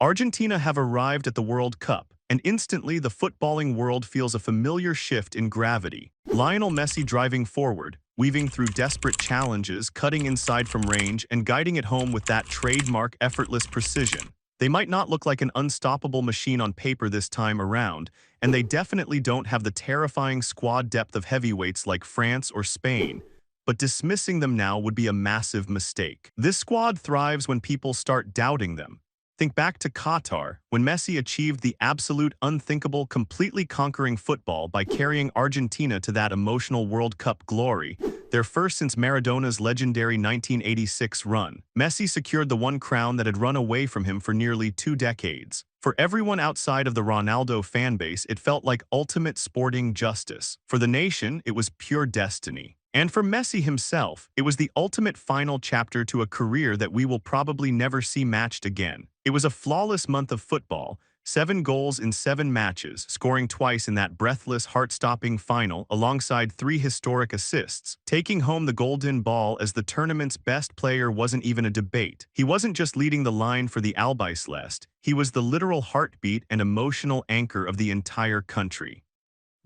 Argentina have arrived at the World Cup, and instantly the footballing world feels a familiar shift in gravity. Lionel Messi driving forward, weaving through desperate challenges, cutting inside from range, and guiding it home with that trademark effortless precision. They might not look like an unstoppable machine on paper this time around, and they definitely don't have the terrifying squad depth of heavyweights like France or Spain, but dismissing them now would be a massive mistake. This squad thrives when people start doubting them. Think back to Qatar, when Messi achieved the absolute unthinkable, completely conquering football by carrying Argentina to that emotional World Cup glory, their first since Maradona's legendary 1986 run. Messi secured the one crown that had run away from him for nearly 2 decades. For everyone outside of the Ronaldo fanbase, it felt like ultimate sporting justice. For the nation, it was pure destiny. And for Messi himself, it was the ultimate final chapter to a career that we will probably never see matched again. It was a flawless month of football, 7 goals in 7 matches, scoring twice in that breathless, heart-stopping final alongside 3 historic assists. Taking home the golden ball as the tournament's best player wasn't even a debate. He wasn't just leading the line for the Albiceleste, he was the literal heartbeat and emotional anchor of the entire country.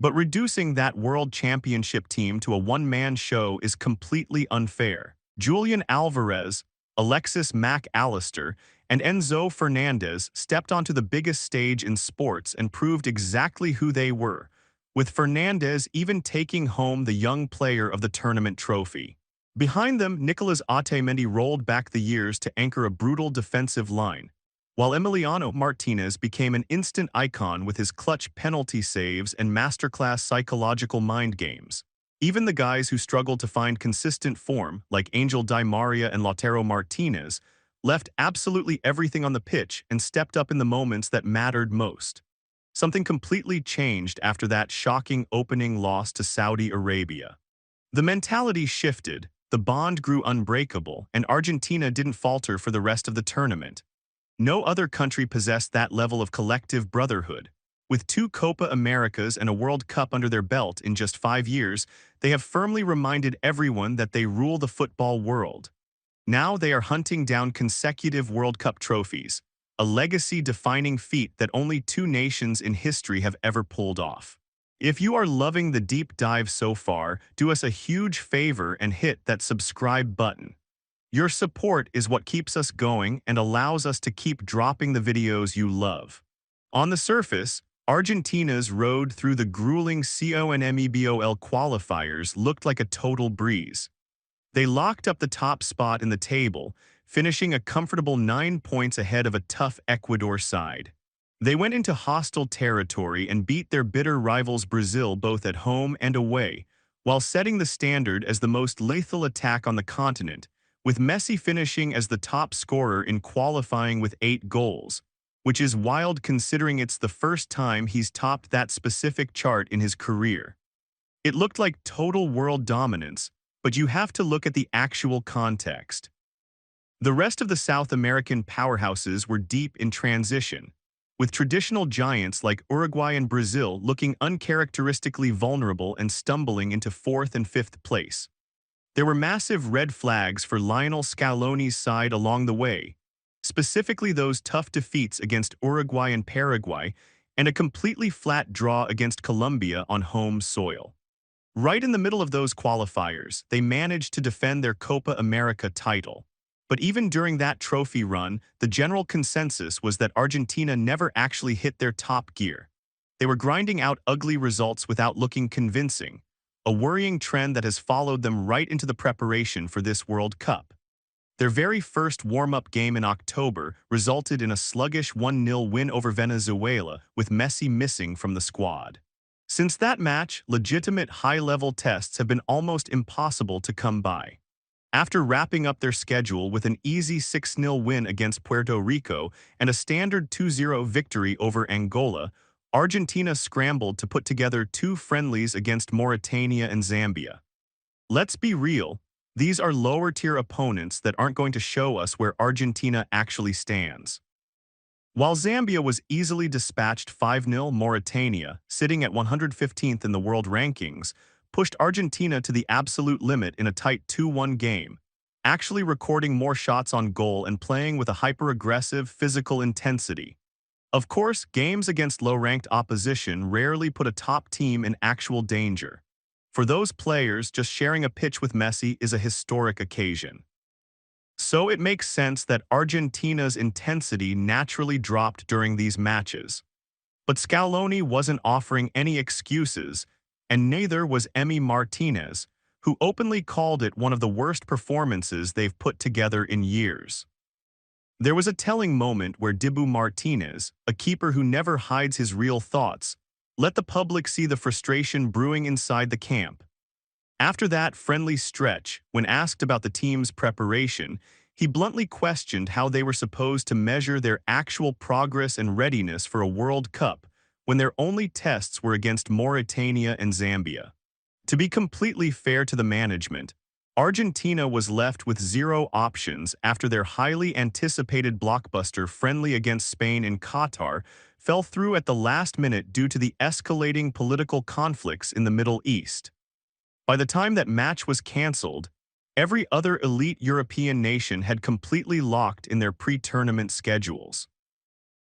But reducing that world championship team to a one-man show is completely unfair. Julian Alvarez, Alexis Mac Allister, and Enzo Fernandez stepped onto the biggest stage in sports and proved exactly who they were, with Fernandez even taking home the Young Player of the Tournament trophy. Behind them, Nicolas Otamendi rolled back the years to anchor a brutal defensive line, while Emiliano Martinez became an instant icon with his clutch penalty saves and masterclass psychological mind games. Even the guys who struggled to find consistent form, like Angel Di Maria and Lautaro Martinez, left absolutely everything on the pitch and stepped up in the moments that mattered most. Something completely changed after that shocking opening loss to Saudi Arabia. The mentality shifted, the bond grew unbreakable, and Argentina didn't falter for the rest of the tournament. No other country possessed that level of collective brotherhood. With 2 Copa Americas and a World Cup under their belt in just 5 years, they have firmly reminded everyone that they rule the football world. Now they are hunting down consecutive World Cup trophies, a legacy-defining feat that only 2 nations in history have ever pulled off. If you are loving the deep dive so far, do us a huge favor and hit that subscribe button. Your support is what keeps us going and allows us to keep dropping the videos you love. On the surface, Argentina's road through the grueling CONMEBOL qualifiers looked like a total breeze. They locked up the top spot in the table, finishing a comfortable 9 points ahead of a tough Ecuador side. They went into hostile territory and beat their bitter rivals Brazil both at home and away, while setting the standard as the most lethal attack on the continent, with Messi finishing as the top scorer in qualifying with 8 goals, which is wild considering it's the first time he's topped that specific chart in his career. It looked like total world dominance, but you have to look at the actual context. The rest of the South American powerhouses were deep in transition, with traditional giants like Uruguay and Brazil looking uncharacteristically vulnerable and stumbling into 4th and 5th place. There were massive red flags for Lionel Scaloni's side along the way, specifically those tough defeats against Uruguay and Paraguay, and a completely flat draw against Colombia on home soil. Right in the middle of those qualifiers, they managed to defend their Copa America title. But even during that trophy run, the general consensus was that Argentina never actually hit their top gear. They were grinding out ugly results without looking convincing, a worrying trend that has followed them right into the preparation for this World Cup. Their very first warm-up game in October resulted in a sluggish 1-0 win over Venezuela, with Messi missing from the squad. Since that match, legitimate high-level tests have been almost impossible to come by. After wrapping up their schedule with an easy 6-0 win against Puerto Rico and a standard 2-0 victory over Angola, Argentina scrambled to put together 2 friendlies against Mauritania and Zambia. Let's be real, these are lower-tier opponents that aren't going to show us where Argentina actually stands. While Zambia was easily dispatched 5-0, Mauritania, sitting at 115th in the world rankings, pushed Argentina to the absolute limit in a tight 2-1 game. actually recording more shots on goal and playing with a hyper-aggressive physical intensity. Of course, games against low-ranked opposition rarely put a top team in actual danger. For those players, just sharing a pitch with Messi is a historic occasion. So it makes sense that Argentina's intensity naturally dropped during these matches. But Scaloni wasn't offering any excuses, and neither was Emi Martinez, who openly called it one of the worst performances they've put together in years. There was a telling moment where Dibu Martinez, a keeper who never hides his real thoughts, let the public see the frustration brewing inside the camp. After that friendly stretch, when asked about the team's preparation, he bluntly questioned how they were supposed to measure their actual progress and readiness for a World Cup when their only tests were against Mauritania and Zambia. To be completely fair to the management, Argentina was left with zero options after their highly anticipated blockbuster friendly against Spain in Qatar fell through at the last minute due to the escalating political conflicts in the Middle East. By the time that match was cancelled, every other elite European nation had completely locked in their pre-tournament schedules.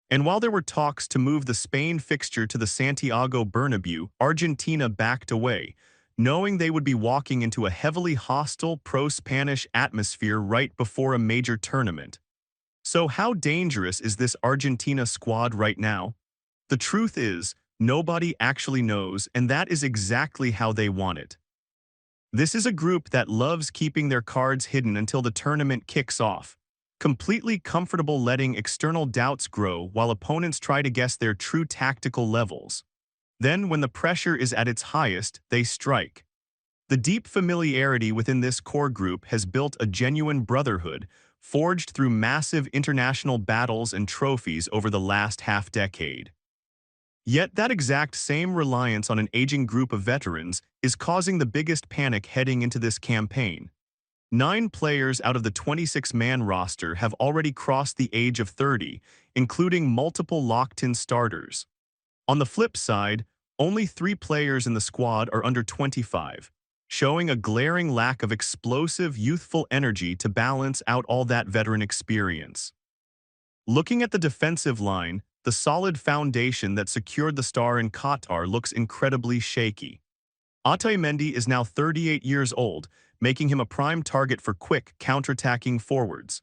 And while there were talks to move the Spain fixture to the Santiago Bernabéu, Argentina backed away, knowing they would be walking into a heavily hostile pro-Spanish atmosphere right before a major tournament. So how dangerous is this Argentina squad right now? The truth is, nobody actually knows, and that is exactly how they want it. This is a group that loves keeping their cards hidden until the tournament kicks off, completely comfortable letting external doubts grow while opponents try to guess their true tactical levels. Then, when the pressure is at its highest, they strike. The deep familiarity within this core group has built a genuine brotherhood, forged through massive international battles and trophies over the last half-decade. Yet that exact same reliance on an aging group of veterans is causing the biggest panic heading into this campaign. 9 players out of the 26-man roster have already crossed the age of 30, including multiple locked-in starters. On the flip side, only 3 players in the squad are under 25, showing a glaring lack of explosive, youthful energy to balance out all that veteran experience. Looking at the defensive line, the solid foundation that secured the star in Qatar looks incredibly shaky. Otamendi is now 38 years old, making him a prime target for quick, counterattacking forwards.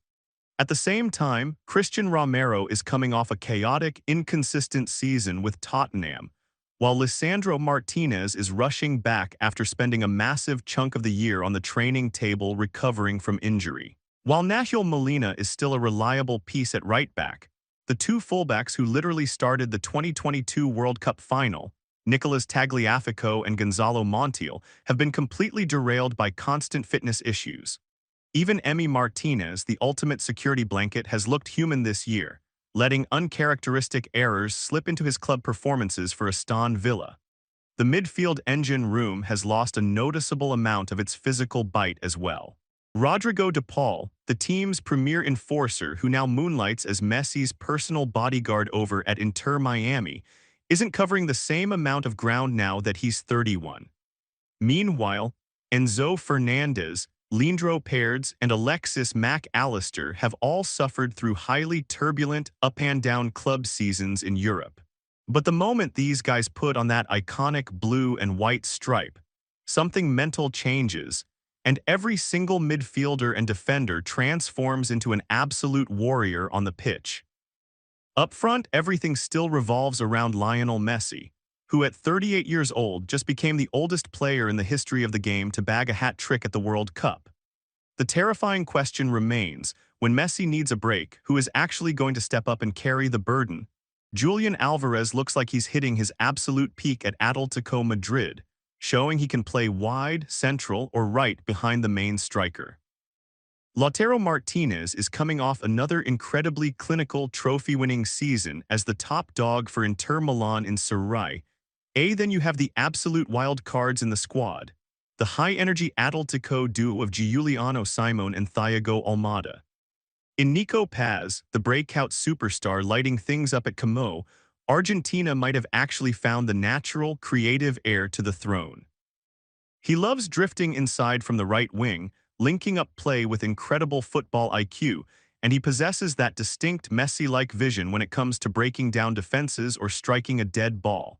At the same time, Christian Romero is coming off a chaotic, inconsistent season with Tottenham, while Lisandro Martinez is rushing back after spending a massive chunk of the year on the training table recovering from injury. While Nahuel Molina is still a reliable piece at right back, the 2 fullbacks who literally started the 2022 World Cup final, Nicolas Tagliafico and Gonzalo Montiel, have been completely derailed by constant fitness issues. Even Emi Martinez, the ultimate security blanket, has looked human this year, letting uncharacteristic errors slip into his club performances for Aston Villa. The midfield engine room has lost a noticeable amount of its physical bite as well. Rodrigo de Paul, the team's premier enforcer who now moonlights as Messi's personal bodyguard over at Inter Miami, isn't covering the same amount of ground now that he's 31. Meanwhile, Enzo Fernandez, Leandro Paredes, and Alexis Mac Allister have all suffered through highly turbulent up-and-down club seasons in Europe. But the moment these guys put on that iconic blue and white stripe, something mental changes, and every single midfielder and defender transforms into an absolute warrior on the pitch. Up front, everything still revolves around Lionel Messi, who at 38 years old just became the oldest player in the history of the game to bag a hat trick at the World Cup. The terrifying question remains, when Messi needs a break, who is actually going to step up and carry the burden? Julian Alvarez looks like he's hitting his absolute peak at Atletico Madrid, showing he can play wide, central, or right behind the main striker. Lautaro Martinez is coming off another incredibly clinical trophy-winning season as the top dog for Inter Milan in Serie A. Then you have the absolute wild cards in the squad, the high-energy Atletico duo of Giuliano Simone and Thiago Almada. In Nico Paz, the breakout superstar lighting things up at Como, Argentina might have actually found the natural, creative heir to the throne. He loves drifting inside from the right wing, linking up play with incredible football IQ, and he possesses that distinct Messi-like vision when it comes to breaking down defenses or striking a dead ball.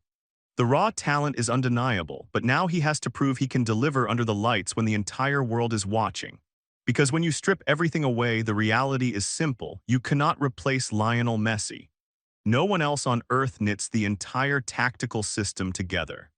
The raw talent is undeniable, but now he has to prove he can deliver under the lights when the entire world is watching. Because when you strip everything away, the reality is simple: you cannot replace Lionel Messi. No one else on earth knits the entire tactical system together.